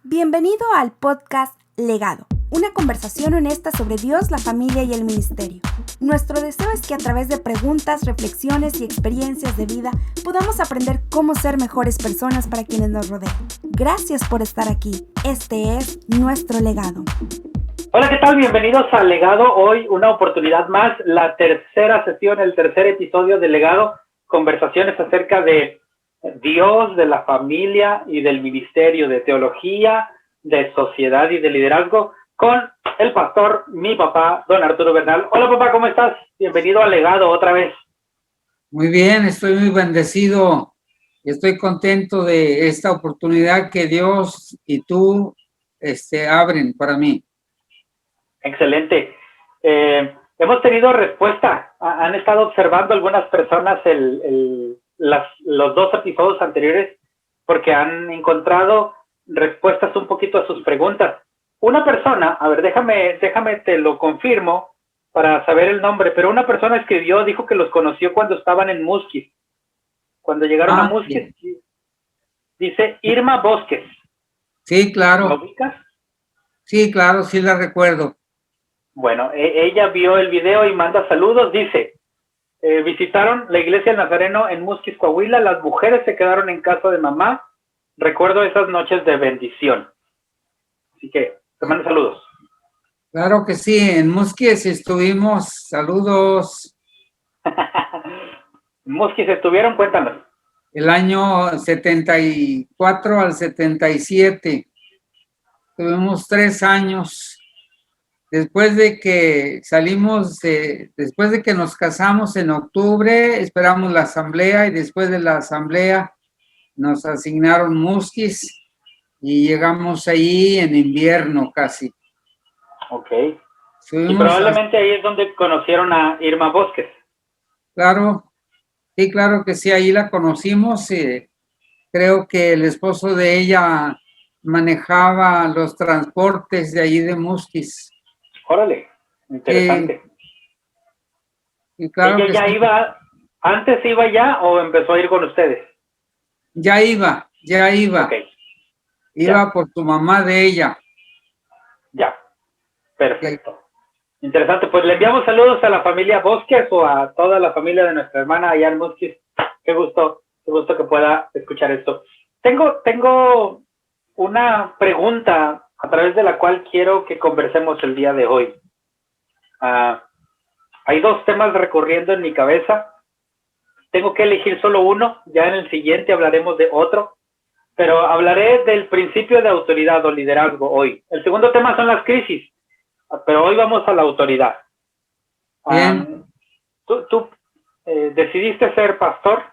Bienvenido al podcast Legado, una conversación honesta sobre Dios, la familia y el ministerio. Nuestro deseo es que a través de preguntas, reflexiones y experiencias de vida podamos aprender cómo ser mejores personas para quienes nos rodean. Gracias por estar aquí. Este es nuestro legado. Hola, ¿qué tal? Bienvenidos a Legado. Hoy una oportunidad más, la tercera sesión, el tercer episodio de Legado, conversaciones acerca de Dios, de la familia y del ministerio, de teología, de sociedad y de liderazgo, con el pastor, mi papá, don Arturo Bernal. Hola, papá, ¿cómo estás? Bienvenido a Legado otra vez. Muy bien, estoy muy bendecido. Estoy contento de esta oportunidad que Dios y tú abren para mí. Excelente. Hemos tenido respuesta. Han estado observando algunas personas los dos episodios anteriores porque han encontrado respuestas un poquito a sus preguntas. Una persona, a ver, déjame te lo confirmo para saber el nombre, pero una persona escribió, dijo que los conoció cuando estaban en Musquis. Cuando llegaron a Musquis, sí. Dice Irma Bosques. Sí, claro. ¿Lo ubicas? Sí, claro, sí la recuerdo. Bueno, ella vio el video y manda saludos, dice, visitaron la iglesia del Nazareno en Musquis, Coahuila, las mujeres se quedaron en casa de mamá, recuerdo esas noches de bendición. Así que, te mando saludos. Claro que sí, en Musquis estuvimos, saludos. Musquis estuvieron, cuéntanos. El año 74 al 77, tuvimos 3 años. Después de que después de que nos casamos en octubre, esperamos la asamblea y después de la asamblea nos asignaron Musquis y llegamos ahí en invierno casi. Ok. Y probablemente ahí es donde conocieron a Irma Bosques. Claro, sí, claro que sí, ahí la conocimos. Creo que el esposo de ella manejaba los transportes de allí de Musquis. Órale, interesante. Y claro ¿Ella que ya sí. antes iba ya o empezó a ir con ustedes? Ya iba. Okay. Iba por su mamá de ella. Ya, perfecto. Interesante, pues le enviamos saludos a la familia Bosques o a toda la familia de nuestra hermana allá en Musquis. Qué gusto que pueda escuchar esto. Tengo una pregunta a través de la cual quiero que conversemos el día de hoy. Hay dos temas recorriendo en mi cabeza. Tengo que elegir solo uno, ya en el siguiente hablaremos de otro, pero hablaré del principio de autoridad o liderazgo hoy. El segundo tema son las crisis, pero hoy vamos a la autoridad. Tú decidiste ser pastor,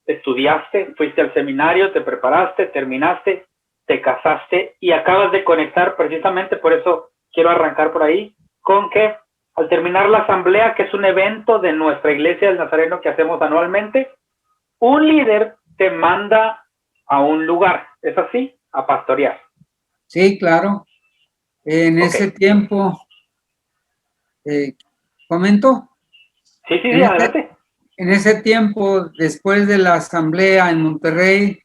estudiaste, fuiste al seminario, te preparaste, terminaste, te casaste y acabas de conectar, precisamente por eso quiero arrancar por ahí, con que al terminar la asamblea, que es un evento de nuestra iglesia del Nazareno que hacemos anualmente, un líder te manda a un lugar, ¿es así? A pastorear. Sí, claro. En ese tiempo, ¿comento? Sí, adelante. En ese tiempo, después de la asamblea en Monterrey,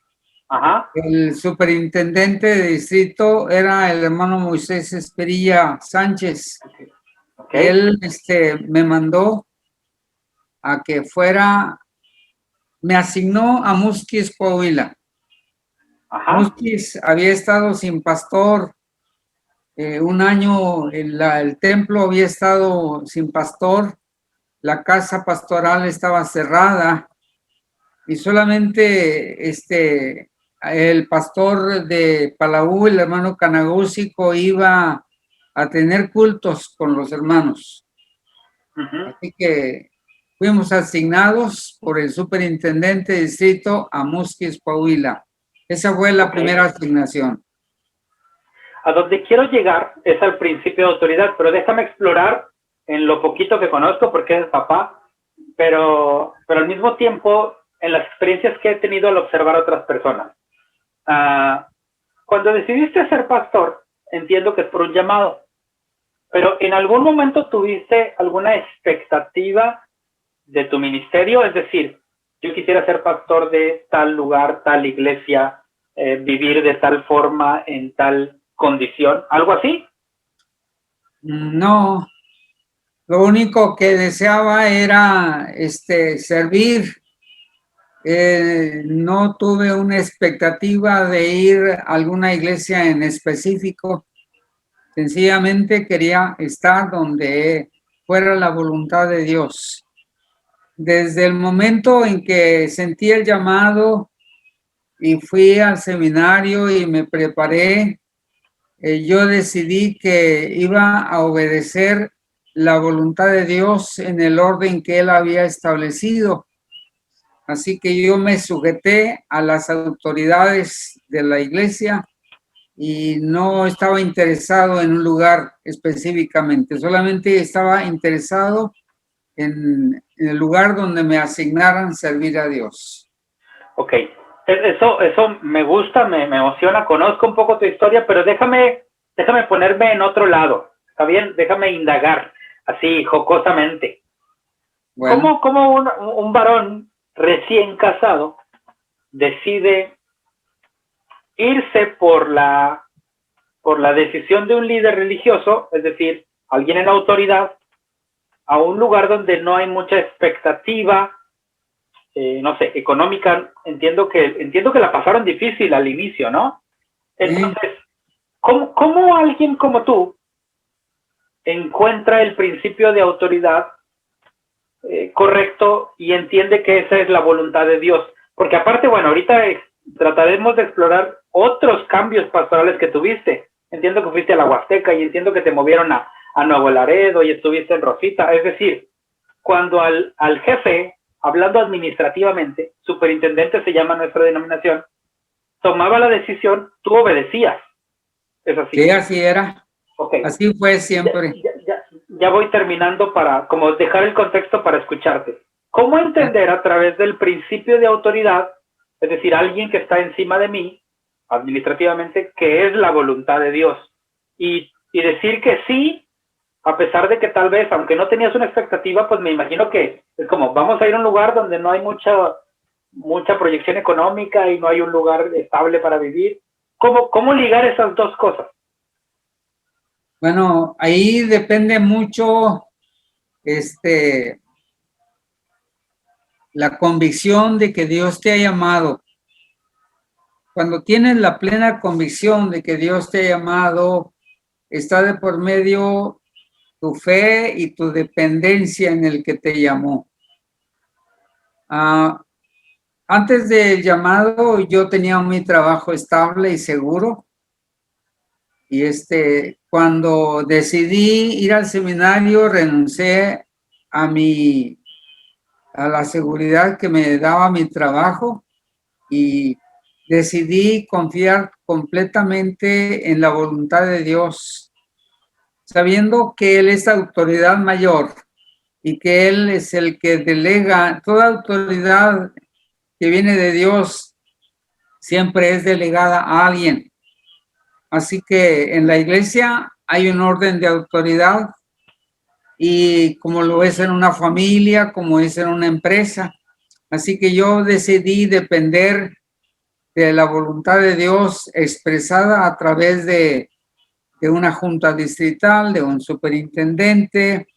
el superintendente de distrito era el hermano Moisés Esperilla Sánchez. Él me mandó a que me asignó a Musquis, Coahuila. Musquis había estado sin pastor. Un año el templo había estado sin pastor, la casa pastoral estaba cerrada y solamente el pastor de Palau, el hermano Canagúcico, iba a tener cultos con los hermanos. Así que fuimos asignados por el superintendente de distrito a Musquis, Coahuila. Esa fue la primera asignación. A donde quiero llegar es al principio de autoridad, pero déjame explorar en lo poquito que conozco porque es papá, pero al mismo tiempo en las experiencias que he tenido al observar a otras personas. Cuando decidiste ser pastor, entiendo que es por un llamado, pero ¿en algún momento tuviste alguna expectativa de tu ministerio? Es decir, yo quisiera ser pastor de tal lugar, tal iglesia, vivir de tal forma, en tal condición, algo así. No, lo único que deseaba era servir. No tuve una expectativa de ir a alguna iglesia en específico. Sencillamente quería estar donde fuera la voluntad de Dios. Desde el momento en que sentí el llamado y fui al seminario y me preparé, yo decidí que iba a obedecer la voluntad de Dios en el orden que Él había establecido. Así que yo me sujeté a las autoridades de la iglesia y no estaba interesado en un lugar específicamente, solamente estaba interesado en el lugar donde me asignaran servir a Dios. Ok, eso me gusta, me emociona, conozco un poco tu historia, pero déjame ponerme en otro lado, ¿está bien? Déjame indagar, así, jocosamente. Bueno. ¿Cómo un varón recién casado decide irse por la decisión de un líder religioso, es decir, alguien en autoridad, a un lugar donde no hay mucha expectativa, no sé, económica? Entiendo que la pasaron difícil al inicio, ¿no? Entonces, ¿cómo alguien como tú encuentra el principio de autoridad correcto y entiende que esa es la voluntad de Dios? Porque aparte, bueno, ahorita trataremos de explorar otros cambios pastorales que tuviste. Entiendo que fuiste a la Huasteca y entiendo que te movieron a Nuevo Laredo y estuviste en Rosita. Es decir, cuando al jefe, hablando administrativamente, superintendente se llama nuestra denominación, tomaba la decisión, tú obedecías. ¿Es así? Sí, así era. Okay. Así fue siempre. Ya voy terminando para como dejar el contexto para escucharte. ¿Cómo entender a través del principio de autoridad, es decir, alguien que está encima de mí, administrativamente, que es la voluntad de Dios? Y decir que sí, a pesar de que tal vez, aunque no tenías una expectativa, pues me imagino que es como, vamos a ir a un lugar donde no hay mucha proyección económica y no hay un lugar estable para vivir. ¿Cómo ligar esas dos cosas? Bueno, ahí depende mucho la convicción de que Dios te ha llamado. Cuando tienes la plena convicción de que Dios te ha llamado, está de por medio tu fe y tu dependencia en el que te llamó. Antes del llamado, yo tenía mi trabajo estable y seguro. Y cuando decidí ir al seminario, renuncié a la seguridad que me daba mi trabajo y decidí confiar completamente en la voluntad de Dios, sabiendo que Él es autoridad mayor y que Él es el que delega. Toda autoridad que viene de Dios siempre es delegada a alguien. Así que en la iglesia hay un orden de autoridad y como lo es en una familia, como es en una empresa. Así que yo decidí depender de la voluntad de Dios expresada a través de una junta distrital, de un superintendente.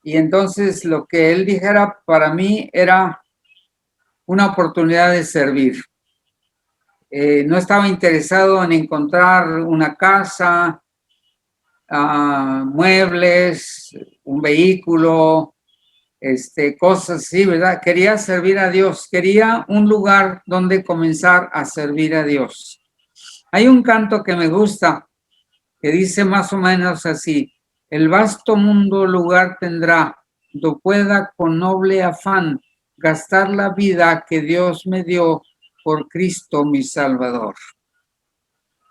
Y entonces lo que él dijera para mí era una oportunidad de servir. No estaba interesado en encontrar una casa, muebles, un vehículo, cosas así, ¿verdad? Quería servir a Dios, quería un lugar donde comenzar a servir a Dios. Hay un canto que me gusta, que dice más o menos así: el vasto mundo lugar tendrá, do pueda con noble afán gastar la vida que Dios me dio por Cristo mi Salvador.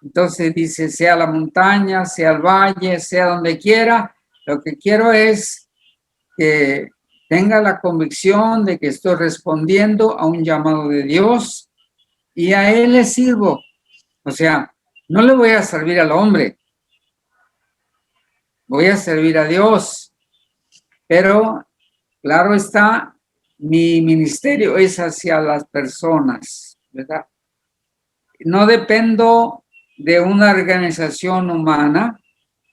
Entonces dice, sea la montaña, sea el valle, sea donde quiera, lo que quiero es que tenga la convicción de que estoy respondiendo a un llamado de Dios y a Él le sirvo. O sea, no le voy a servir al hombre, voy a servir a Dios. Pero, claro está, mi ministerio es hacia las personas, ¿verdad? no dependo de una organización humana,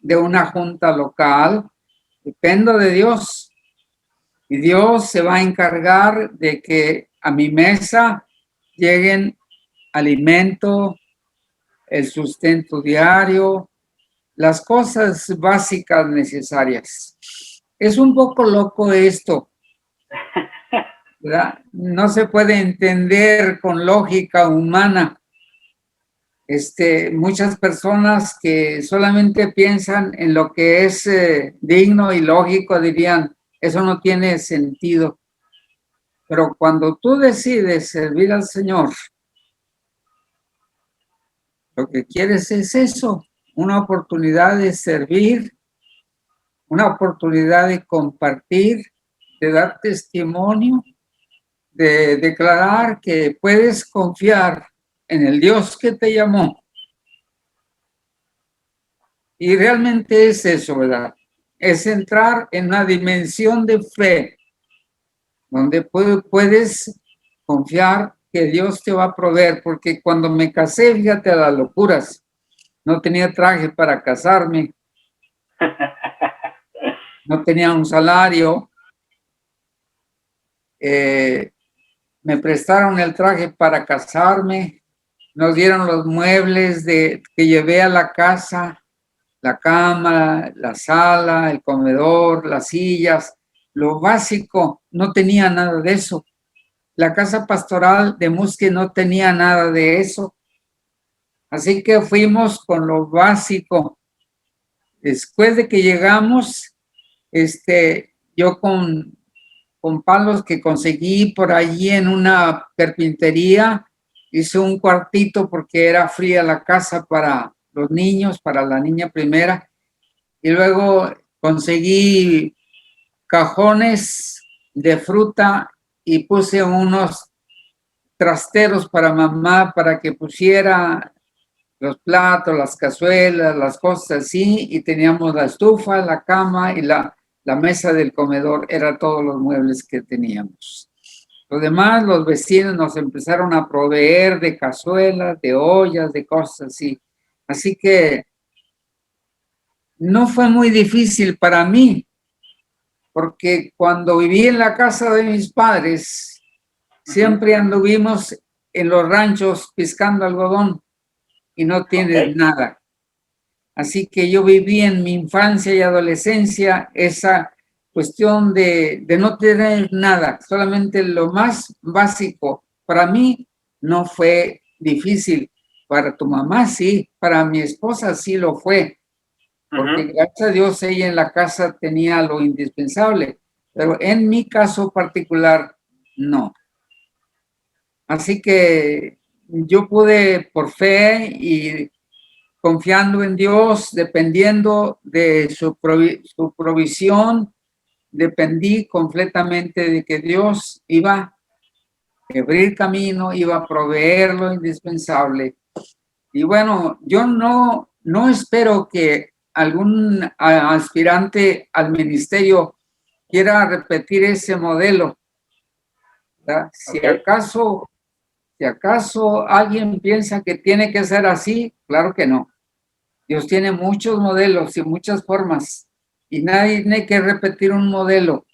de una junta local, dependo de Dios. Y Dios se va a encargar de que a mi mesa lleguen alimento, el sustento diario, las cosas básicas necesarias. Es un poco loco esto, ¿verdad? No se puede entender con lógica humana. Muchas personas que solamente piensan en lo que es digno y lógico dirían, eso no tiene sentido. Pero cuando tú decides servir al Señor, lo que quieres es eso, una oportunidad de servir, una oportunidad de compartir, de dar testimonio, de declarar que puedes confiar en el Dios que te llamó. Y realmente es eso, ¿verdad? Es entrar en una dimensión de fe donde puedes confiar que Dios te va a proveer, porque cuando me casé, fíjate a las locuras, no tenía traje para casarme, no tenía un salario, me prestaron el traje para casarme, nos dieron los muebles que llevé a la casa, la cama, la sala, el comedor, las sillas, lo básico, no tenía nada de eso. La casa pastoral de Musque no tenía nada de eso. Así que fuimos con lo básico. Después de que llegamos, yo con palos que conseguí por allí en una carpintería, hice un cuartito porque era fría la casa para los niños, para la niña primera, y luego conseguí cajones de fruta y puse unos trasteros para mamá para que pusiera los platos, las cazuelas, las cosas así, y teníamos la estufa, la cama y la mesa del comedor, eran todos los muebles que teníamos. Lo demás, los vecinos nos empezaron a proveer de cazuelas, de ollas, de cosas así. Así que no fue muy difícil para mí, porque cuando viví en la casa de mis padres, siempre anduvimos en los ranchos piscando algodón y no tienes nada. Así que yo viví en mi infancia y adolescencia esa cuestión de no tener nada, solamente lo más básico. Para mí no fue difícil, para tu mamá sí, para mi esposa sí lo fue, porque gracias a Dios ella en la casa tenía lo indispensable, pero en mi caso particular no. Así que yo pude por fe y confiando en Dios, dependiendo de su provisión, dependí completamente de que Dios iba a abrir camino, iba a proveer lo indispensable. Y bueno, yo no espero que algún aspirante al ministerio quiera repetir ese modelo, ¿verdad? Si acaso alguien piensa que tiene que ser así, claro que no. Dios tiene muchos modelos y muchas formas y nadie tiene que repetir un modelo,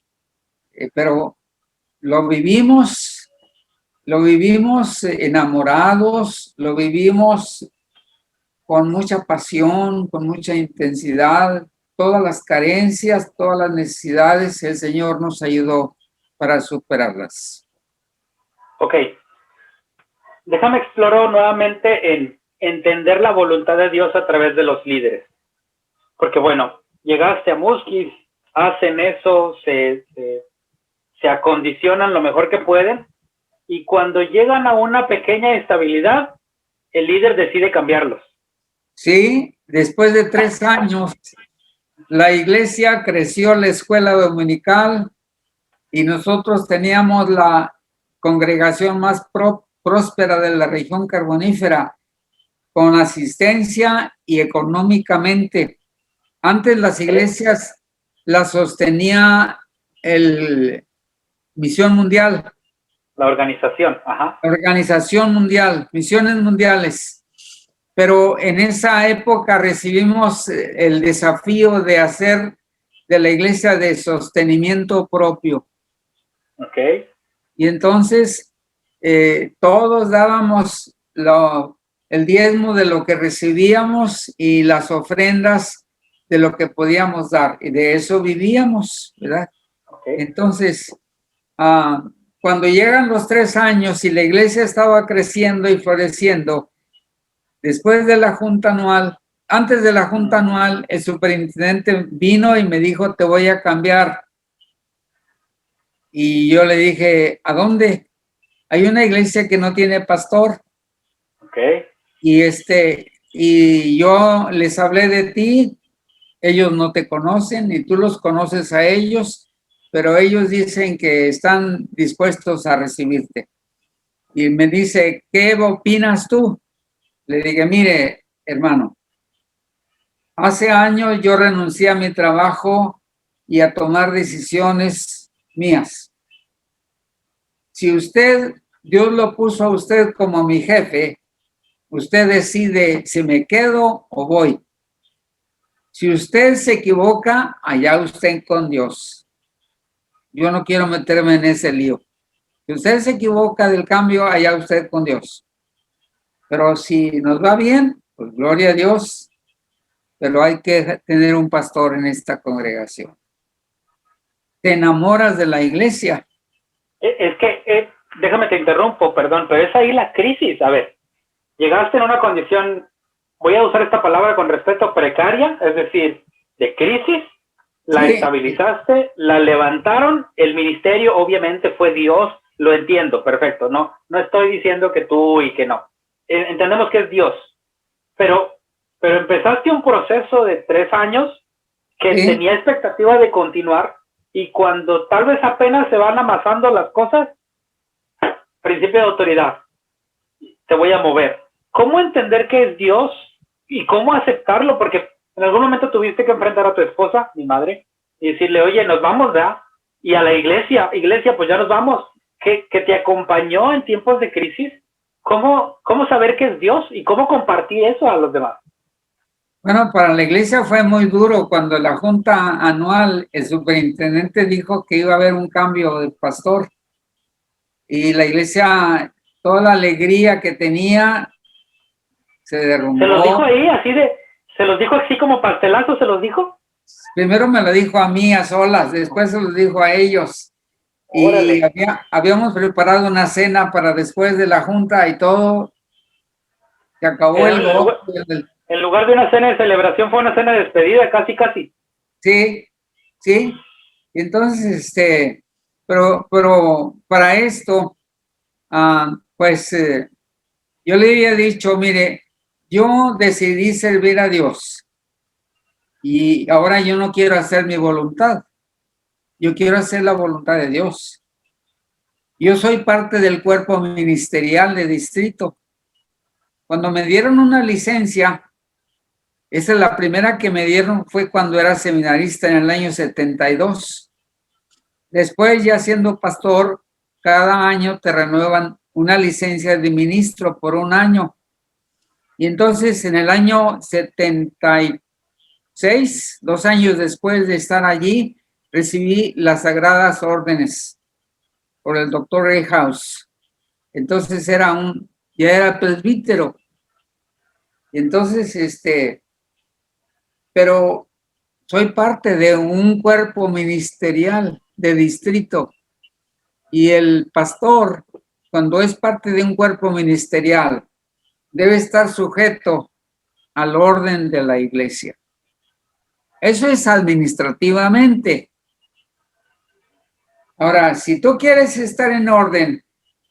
pero lo vivimos enamorados, lo vivimos con mucha pasión, con mucha intensidad, todas las carencias, todas las necesidades, el Señor nos ayudó para superarlas. Ok. Déjame explorar nuevamente en entender la voluntad de Dios a través de los líderes. Porque bueno, llegaste a Musquis, hacen eso, se acondicionan lo mejor que pueden, y cuando llegan a una pequeña estabilidad, el líder decide cambiarlos. Sí, después de 3 años, la iglesia creció, la escuela dominical, y nosotros teníamos la congregación más próspera de la región carbonífera, con asistencia y económicamente. Antes las iglesias las sostenía el Misión Mundial, La organización, ajá. Organización Mundial, Misiones Mundiales. Pero en esa época recibimos el desafío de hacer de la iglesia de sostenimiento propio. Ok. Y entonces todos dábamos el diezmo de lo que recibíamos y las ofrendas de lo que podíamos dar. Y de eso vivíamos, ¿verdad? Okay. Entonces, cuando llegan los 3 años y la iglesia estaba creciendo y floreciendo, después de la junta anual, antes de la junta anual, el superintendente vino y me dijo, te voy a cambiar. Y yo le dije, ¿a dónde? Hay una iglesia que no tiene pastor. Okay. Y yo les hablé de ti, ellos no te conocen y tú los conoces a ellos, pero ellos dicen que están dispuestos a recibirte. Y me dice, ¿qué opinas tú? Le dije, mire, hermano, hace años yo renuncié a mi trabajo y a tomar decisiones mías. Si Dios lo puso a usted como mi jefe, usted decide si me quedo o voy. Si usted se equivoca, allá usted con Dios. Yo no quiero meterme en ese lío. Si usted se equivoca del cambio, allá usted con Dios. Pero si nos va bien, pues gloria a Dios. Pero hay que tener un pastor en esta congregación. Te enamoras de la iglesia. Es que, déjame te interrumpo, perdón, pero es ahí la crisis. A ver, llegaste en una condición, voy a usar esta palabra con respeto, precaria, es decir, de crisis, la estabilizaste, la levantaron, el ministerio obviamente fue Dios, lo entiendo, perfecto, no estoy diciendo que tú y que no, entendemos que es Dios, pero empezaste un proceso de 3 años que tenía expectativa de continuar, y cuando tal vez apenas se van amasando las cosas, principio de autoridad, te voy a mover. ¿Cómo entender que es Dios y cómo aceptarlo? Porque en algún momento tuviste que enfrentar a tu esposa, mi madre, y decirle, oye, nos vamos, ¿verdad? Y a la iglesia, pues ya nos vamos, que te acompañó en tiempos de crisis. ¿Cómo saber que es Dios y cómo compartir eso a los demás? Bueno, para la iglesia fue muy duro cuando la junta anual, el superintendente dijo que iba a haber un cambio de pastor. Y la iglesia, toda la alegría que tenía, se derrumbó. ¿Se los dijo ahí, se los dijo así como pastelazo, se los dijo? Primero me lo dijo a mí a solas, después se los dijo a ellos. Órale. Y habíamos preparado una cena para después de la junta y todo. Se acabó en lugar de una cena de celebración, fue una cena de despedida, casi. Sí. Y entonces, pero para esto, yo le había dicho, mire, yo decidí servir a Dios y ahora yo no quiero hacer mi voluntad, yo quiero hacer la voluntad de Dios. Yo soy parte del cuerpo ministerial de distrito. Cuando me dieron una licencia, esa es la primera que me dieron, fue cuando era seminarista en el año 72. Después, ya siendo pastor, cada año te renuevan una licencia de ministro por 1 año. Y entonces, en el año 76, 2 años después de estar allí, recibí las sagradas órdenes por el doctor Reyhouse. Entonces ya era presbítero. Y entonces, pero soy parte de un cuerpo ministerial de distrito. Y el pastor, cuando es parte de un cuerpo ministerial, debe estar sujeto al orden de la iglesia. Eso es administrativamente. Ahora, si tú quieres estar en orden,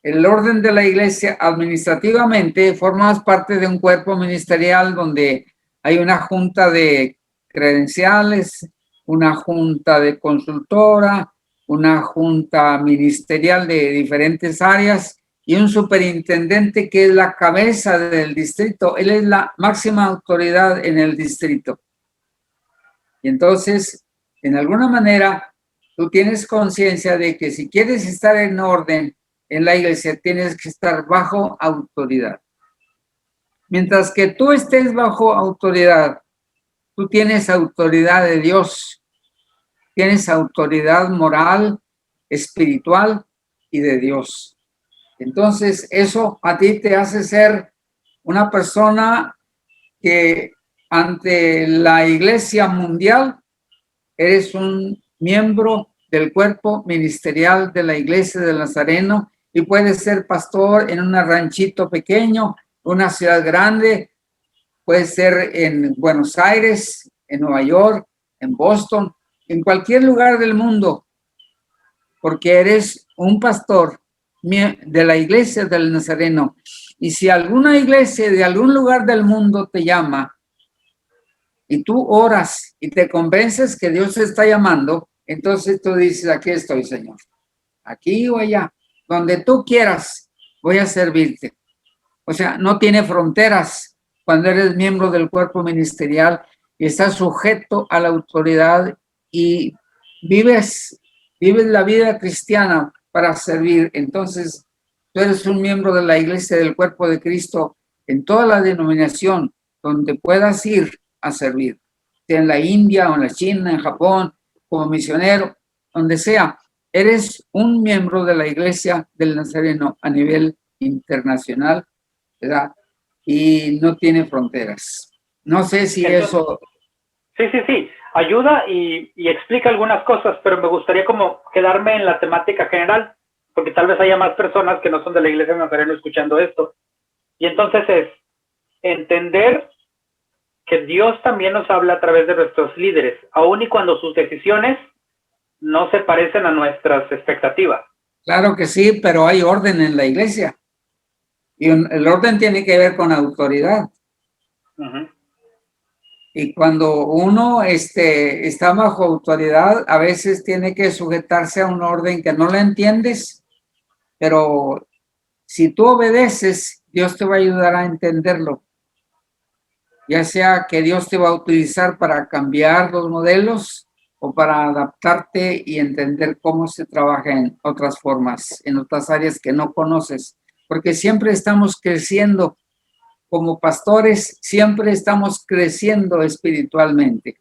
el orden de la iglesia administrativamente, formas parte de un cuerpo ministerial donde hay una junta de credenciales, una junta de consultora, una junta ministerial de diferentes áreas y un superintendente que es la cabeza del distrito. Él es la máxima autoridad en el distrito. Y entonces, en alguna manera, tú tienes conciencia de que si quieres estar en orden en la iglesia tienes que estar bajo autoridad. Mientras que tú estés bajo autoridad, tú tienes autoridad de Dios, tienes autoridad moral, espiritual y de Dios. Entonces, eso a ti te hace ser una persona que ante la iglesia mundial eres un miembro del cuerpo ministerial de la iglesia del Nazareno y puedes ser pastor en un ranchito pequeño, una ciudad grande, puedes ser en Buenos Aires, en Nueva York, en Boston, en cualquier lugar del mundo, porque eres un pastor de la iglesia del Nazareno. Y si alguna iglesia de algún lugar del mundo te llama y tú oras y te convences que Dios te está llamando, entonces tú dices, aquí estoy, Señor, aquí o allá, donde tú quieras, voy a servirte. O sea, no tiene fronteras cuando eres miembro del cuerpo ministerial y estás sujeto a la autoridad y vives la vida cristiana para servir. Entonces, tú eres un miembro de la iglesia del cuerpo de Cristo en toda la denominación donde puedas ir a servir, sea en la India o en la China, en Japón, como misionero, donde sea. Eres un miembro de la iglesia del Nazareno a nivel internacional, ¿verdad? Y no tiene fronteras. No sé si entonces, eso... Sí. Ayuda y explica algunas cosas, pero me gustaría como quedarme en la temática general, porque tal vez haya más personas que no son de la iglesia del Nazareno escuchando esto. Y entonces es entender que Dios también nos habla a través de nuestros líderes, aun y cuando sus decisiones no se parecen a nuestras expectativas. Claro que sí, pero hay orden en la iglesia. Y el orden tiene que ver con autoridad. Uh-huh. Y cuando uno está bajo autoridad, a veces tiene que sujetarse a un orden que no lo entiendes, pero si tú obedeces, Dios te va a ayudar a entenderlo. Ya sea que Dios te va a utilizar para cambiar los modelos o para adaptarte y entender cómo se trabaja en otras formas, en otras áreas que no conoces, porque siempre estamos creciendo. Como pastores siempre estamos creciendo espiritualmente,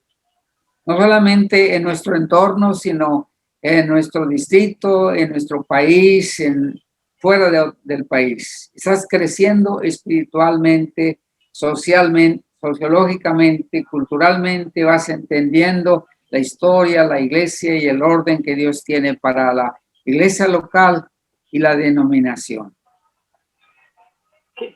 no solamente en nuestro entorno, sino en nuestro distrito, en nuestro país, fuera del país. Estás creciendo espiritualmente, socialmente, sociológicamente, culturalmente, vas entendiendo la historia, la iglesia y el orden que Dios tiene para la iglesia local y la denominación.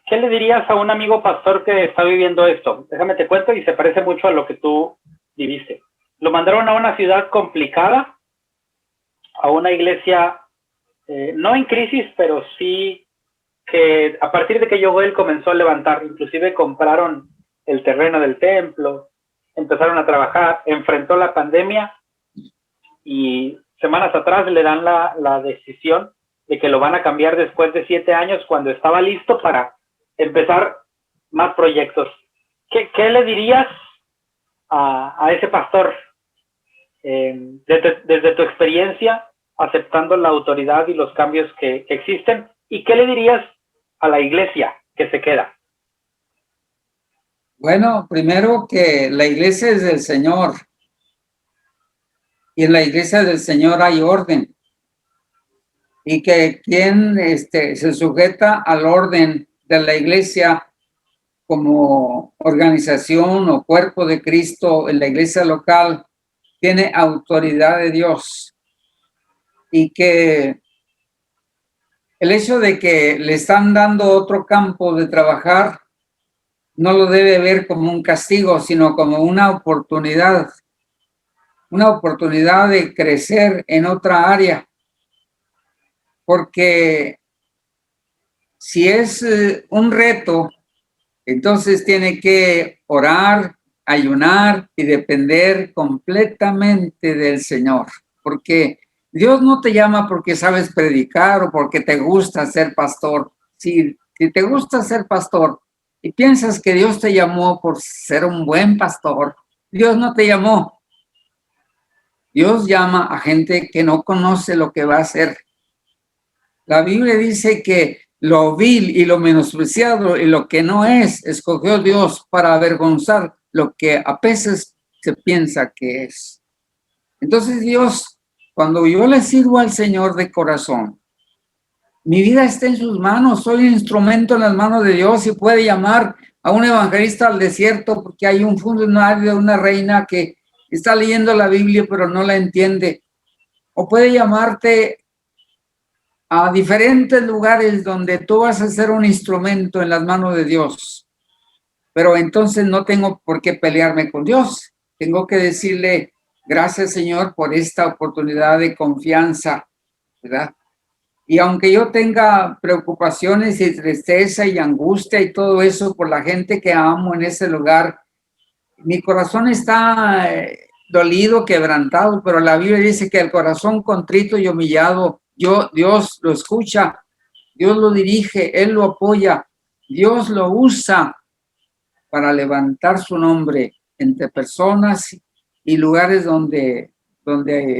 ¿Qué le dirías a un amigo pastor que está viviendo esto? Déjame te cuento y se parece mucho a lo que tú viviste. Lo mandaron a una ciudad complicada, a una iglesia no en crisis, pero sí que a partir de que llegó él comenzó a levantar. Inclusive compraron el terreno del templo, empezaron a trabajar, enfrentó la pandemia y semanas atrás le dan la decisión de que lo van a cambiar después de 7 años cuando estaba listo para empezar más proyectos. ¿Qué le dirías a ese pastor desde tu experiencia aceptando la autoridad y los cambios que existen? ¿Y qué le dirías a la iglesia que se queda? Bueno, primero que la iglesia es del Señor y en la iglesia del Señor hay orden. Y que quien se sujeta al orden de la iglesia como organización o cuerpo de Cristo en la iglesia local tiene autoridad de Dios. Y que el hecho de que le están dando otro campo de trabajar no lo debe ver como un castigo, sino como una oportunidad de crecer en otra área. Porque si es un reto, entonces tiene que orar, ayunar y depender completamente del Señor. Porque Dios no te llama porque sabes predicar o porque te gusta ser pastor. Si te gusta ser pastor y piensas que Dios te llamó por ser un buen pastor, Dios no te llamó. Dios llama a gente que no conoce lo que va a hacer. La Biblia dice que lo vil y lo menospreciado y lo que no es, escogió Dios para avergonzar lo que a veces se piensa que es. Entonces Dios, cuando yo le sirvo al Señor de corazón, mi vida está en sus manos, soy un instrumento en las manos de Dios y puede llamar a un evangelista al desierto porque hay un funcionario de una reina que está leyendo la Biblia pero no la entiende. O puede llamarte a diferentes lugares donde tú vas a ser un instrumento en las manos de Dios. Pero entonces no tengo por qué pelearme con Dios. Tengo que decirle, gracias Señor por esta oportunidad de confianza, ¿verdad? Y aunque yo tenga preocupaciones y tristeza y angustia y todo eso por la gente que amo en ese lugar, mi corazón está dolido, quebrantado, pero la Biblia dice que el corazón contrito y humillado, Dios lo escucha, Dios lo dirige, Él lo apoya, Dios lo usa para levantar su nombre entre personas y lugares donde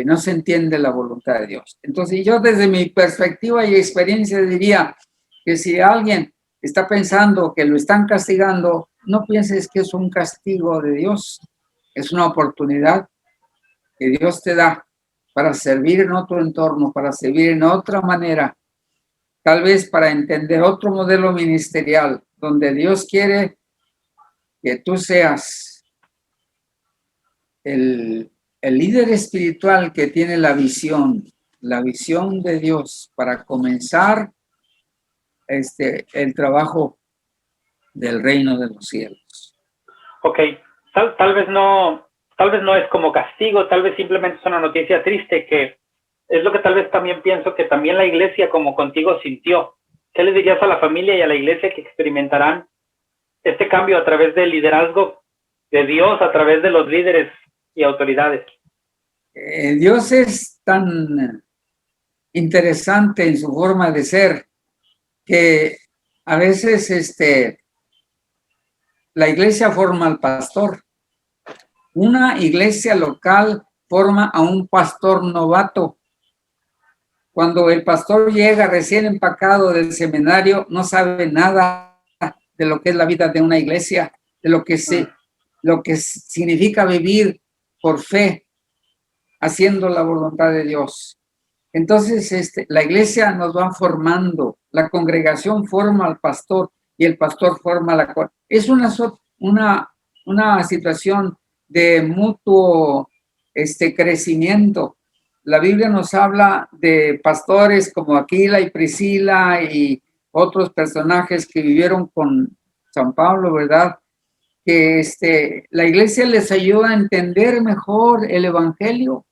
no se entiende la voluntad de Dios. Entonces yo desde mi perspectiva y experiencia diría que si alguien está pensando que lo están castigando, no pienses que es un castigo de Dios, es una oportunidad que Dios te da para servir en otro entorno, para servir en otra manera, tal vez para entender otro modelo ministerial, donde Dios quiere que tú seas el líder espiritual que tiene la visión de Dios para comenzar el trabajo del reino de los cielos. Ok, tal vez no es como castigo, tal vez simplemente es una noticia triste, que es lo que tal vez también pienso que también la iglesia como contigo sintió. ¿Qué le dirías a la familia y a la iglesia que experimentarán este cambio a través del liderazgo de Dios, a través de los líderes y autoridades? Dios es tan interesante en su forma de ser que a veces la iglesia forma al pastor. Una iglesia local forma a un pastor novato. Cuando el pastor llega recién empacado del seminario, no sabe nada de lo que es la vida de una iglesia, de lo que significa vivir por fe, haciendo la voluntad de Dios. Entonces, la iglesia nos va formando, la congregación forma al pastor y el pastor forma la... Es una situación de mutuo crecimiento. La Biblia nos habla de pastores como Aquila y Priscila y otros personajes que vivieron con San Pablo, ¿verdad? Que la iglesia les ayuda a entender mejor el evangelio.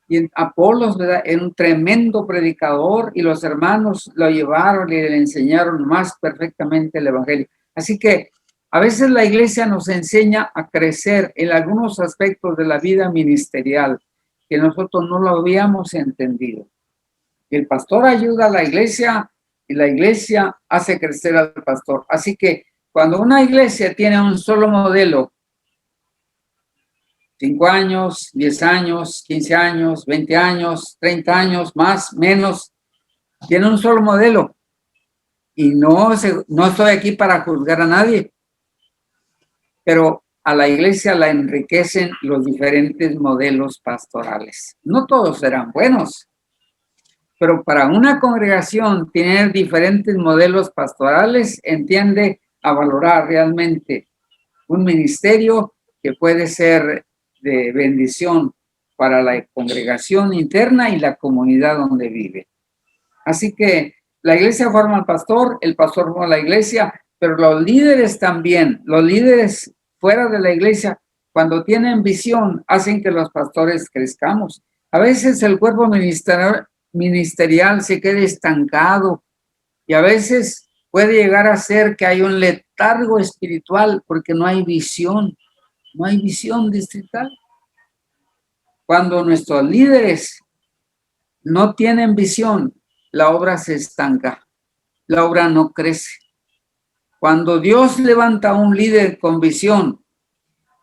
Y Apolos, ¿verdad?, era un tremendo predicador y los hermanos lo llevaron y le enseñaron más perfectamente el evangelio. Así que a veces la iglesia nos enseña a crecer en algunos aspectos de la vida ministerial que nosotros no lo habíamos entendido. El pastor ayuda a la iglesia y la iglesia hace crecer al pastor. Así que cuando una iglesia tiene un solo modelo, 5 años, 10 años, 15 años, 20 años, 30 años, más, menos, tiene un solo modelo. Y no estoy aquí para juzgar a nadie, pero a la iglesia la enriquecen los diferentes modelos pastorales. No todos serán buenos, pero para una congregación tener diferentes modelos pastorales entiende a valorar realmente un ministerio que puede ser de bendición para la congregación interna y la comunidad donde vive. Así que la iglesia forma al pastor, el pastor forma la iglesia, pero los líderes también, los líderes fuera de la iglesia, cuando tienen visión, hacen que los pastores crezcamos. A veces el cuerpo ministerial se quede estancado y a veces puede llegar a ser que hay un letargo espiritual porque no hay visión distrital. Cuando nuestros líderes no tienen visión, la obra se estanca, la obra no crece. Cuando Dios levanta a un líder con visión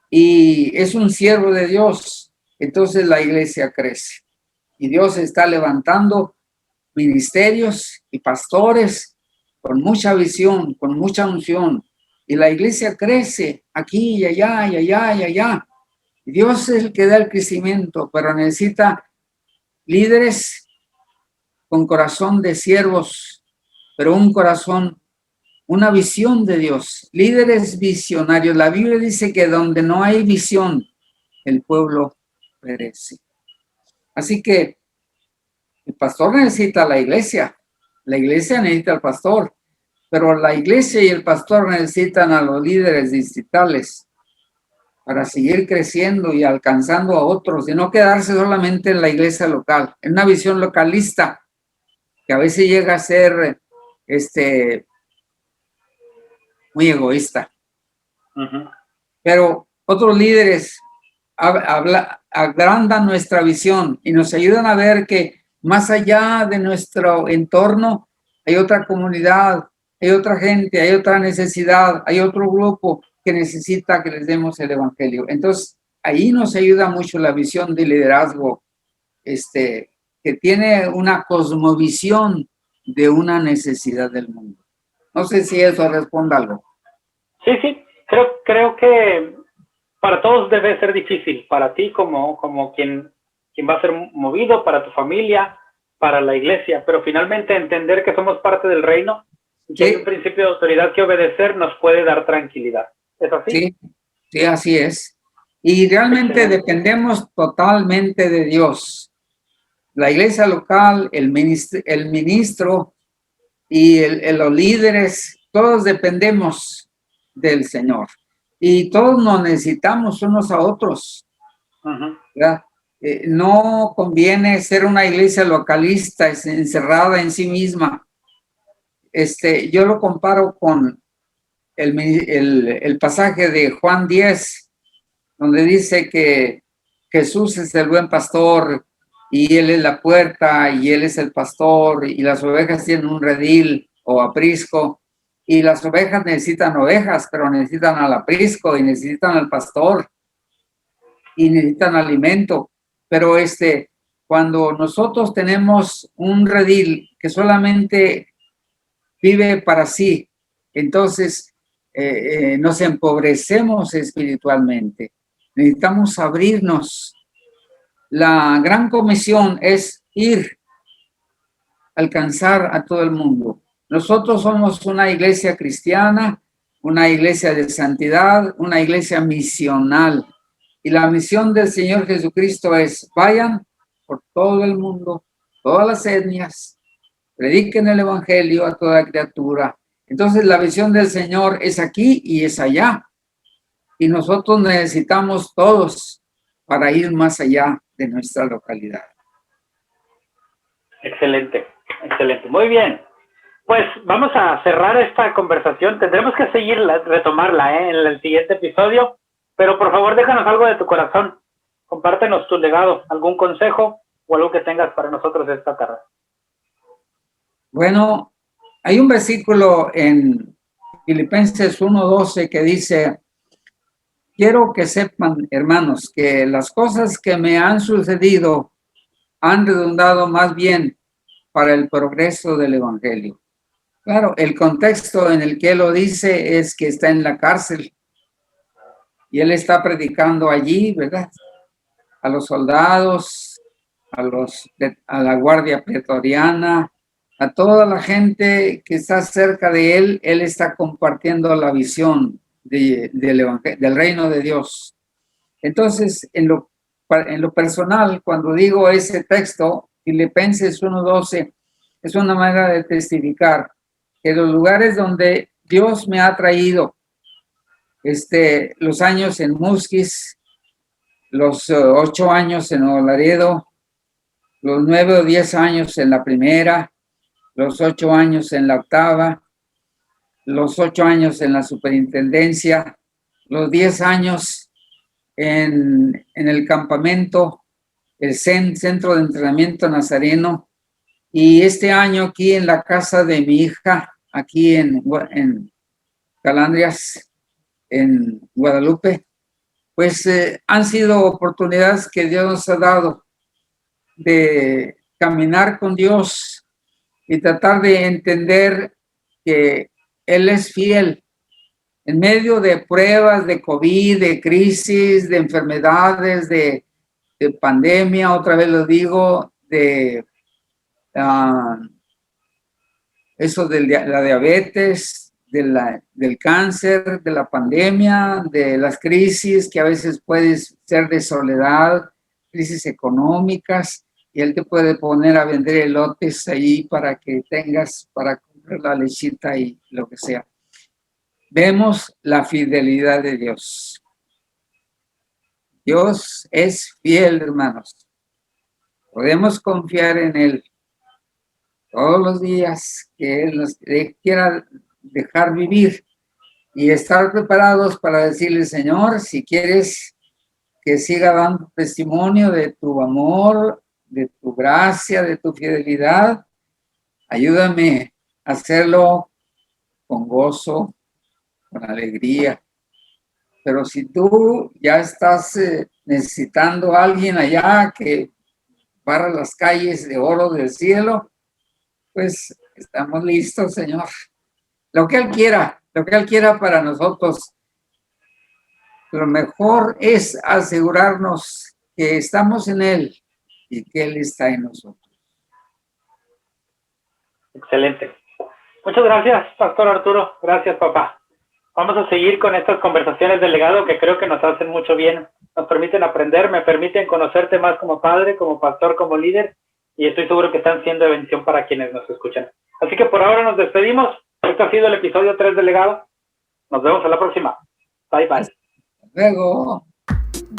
y es un siervo de Dios, entonces la iglesia crece. Y Dios está levantando ministerios y pastores con mucha visión, con mucha unción. Y la iglesia crece aquí y allá y allá y allá. Dios es el que da el crecimiento, pero necesita líderes con corazón de siervos, pero un corazón, una visión de Dios. Líderes visionarios. La Biblia dice que donde no hay visión, el pueblo perece. Así que el pastor necesita a la iglesia necesita al pastor, pero la iglesia y el pastor necesitan a los líderes distritales para seguir creciendo y alcanzando a otros y no quedarse solamente en la iglesia local, en una visión localista que a veces llega a ser muy egoísta. Pero otros líderes agrandan nuestra visión y nos ayudan a ver que más allá de nuestro entorno hay otra comunidad, hay otra gente, hay otra necesidad, hay otro grupo que necesita que les demos el evangelio. Entonces, ahí nos ayuda mucho la visión de liderazgo, que tiene una cosmovisión de una necesidad del mundo. No sé si eso responde algo. Sí, creo que para todos debe ser difícil, para ti como quien va a ser movido, para tu familia, para la iglesia, pero finalmente entender que somos parte del reino, que hay un principio de autoridad que obedecer nos puede dar tranquilidad. ¿Es así? Sí, así es. Y realmente dependemos totalmente de Dios. La iglesia local, el ministro y los líderes, todos dependemos del Señor. Y todos nos necesitamos unos a otros. ¿Verdad? No conviene ser una iglesia localista, encerrada en sí misma. Yo lo comparo con el pasaje de Juan 10, donde dice que Jesús es el buen pastor y Él es la puerta y Él es el pastor y las ovejas tienen un redil o aprisco y las ovejas necesitan ovejas, pero necesitan al aprisco y necesitan al pastor y necesitan alimento. Pero cuando nosotros tenemos un redil que solamente vive para sí, entonces nos empobrecemos espiritualmente. Necesitamos abrirnos. La gran comisión es ir, alcanzar a todo el mundo. Nosotros somos una iglesia cristiana, una iglesia de santidad, una iglesia misional. Y la misión del Señor Jesucristo es: vayan por todo el mundo, todas las etnias, prediquen el evangelio a toda criatura. Entonces la visión del Señor es aquí y es allá. Y nosotros necesitamos todos para ir más allá de nuestra localidad. Excelente. Muy bien. Pues vamos a cerrar esta conversación. Tendremos que retomarla en el siguiente episodio. Pero por favor, déjanos algo de tu corazón. Compártenos tu legado, algún consejo o algo que tengas para nosotros esta tarde. Bueno, hay un versículo en Filipenses 1:12 que dice: quiero que sepan, hermanos, que las cosas que me han sucedido han redundado más bien para el progreso del evangelio. Claro, el contexto en el que lo dice es que está en la cárcel y él está predicando allí, ¿verdad? A los soldados, a la guardia pretoriana, a toda la gente que está cerca de él. Él está compartiendo la visión del reino de Dios. Entonces, en lo personal, cuando digo ese texto, Filipenses 1:12, es una manera de testificar que los lugares donde Dios me ha traído, los años en Musquis, los 8 años en Nuevo Laredo, los 9 o 10 años en la primera, los 8 años en la octava, los 8 años en la superintendencia, los 10 años en el campamento, el Centro de Entrenamiento Nazareno, y este año aquí en la casa de mi hija, aquí en Calandrias, en Guadalupe. Pues han sido oportunidades que Dios nos ha dado de caminar con Dios y tratar de entender que Él es fiel. En medio de pruebas, de COVID, de crisis, de enfermedades, de pandemia, otra vez lo digo, de eso de la diabetes, del cáncer, de la pandemia, de las crisis que a veces pueden ser de soledad, crisis económicas, y Él te puede poner a vender elotes ahí para que tengas para comprar la lechita y lo que sea. Vemos la fidelidad de Dios. Dios es fiel, hermanos. Podemos confiar en Él todos los días que Él nos quiera dejar vivir y estar preparados para decirle, Señor, si quieres que siga dando testimonio de tu amor, de tu gracia, de tu fidelidad, ayúdame a hacerlo con gozo, con alegría. Pero si tú ya estás necesitando a alguien allá que barra las calles de oro del cielo, pues estamos listos, Señor. Lo que Él quiera para nosotros. Lo mejor es asegurarnos que estamos en Él y que Él está en nosotros. Excelente. Muchas gracias, Pastor Arturo. Gracias, papá. Vamos a seguir con estas conversaciones del legado que creo que nos hacen mucho bien. Nos permiten aprender, me permiten conocerte más como padre, como pastor, como líder, y estoy seguro que están siendo de bendición para quienes nos escuchan. Así que por ahora nos despedimos. Este ha sido el episodio 3 del legado. Nos vemos en la próxima. Bye, bye. Hasta luego.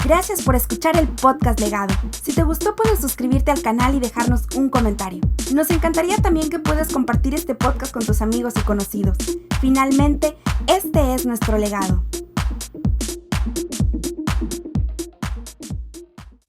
Gracias por escuchar el podcast Legado. Si te gustó, puedes suscribirte al canal y dejarnos un comentario. Nos encantaría también que puedas compartir este podcast con tus amigos y conocidos. Finalmente, este es nuestro legado.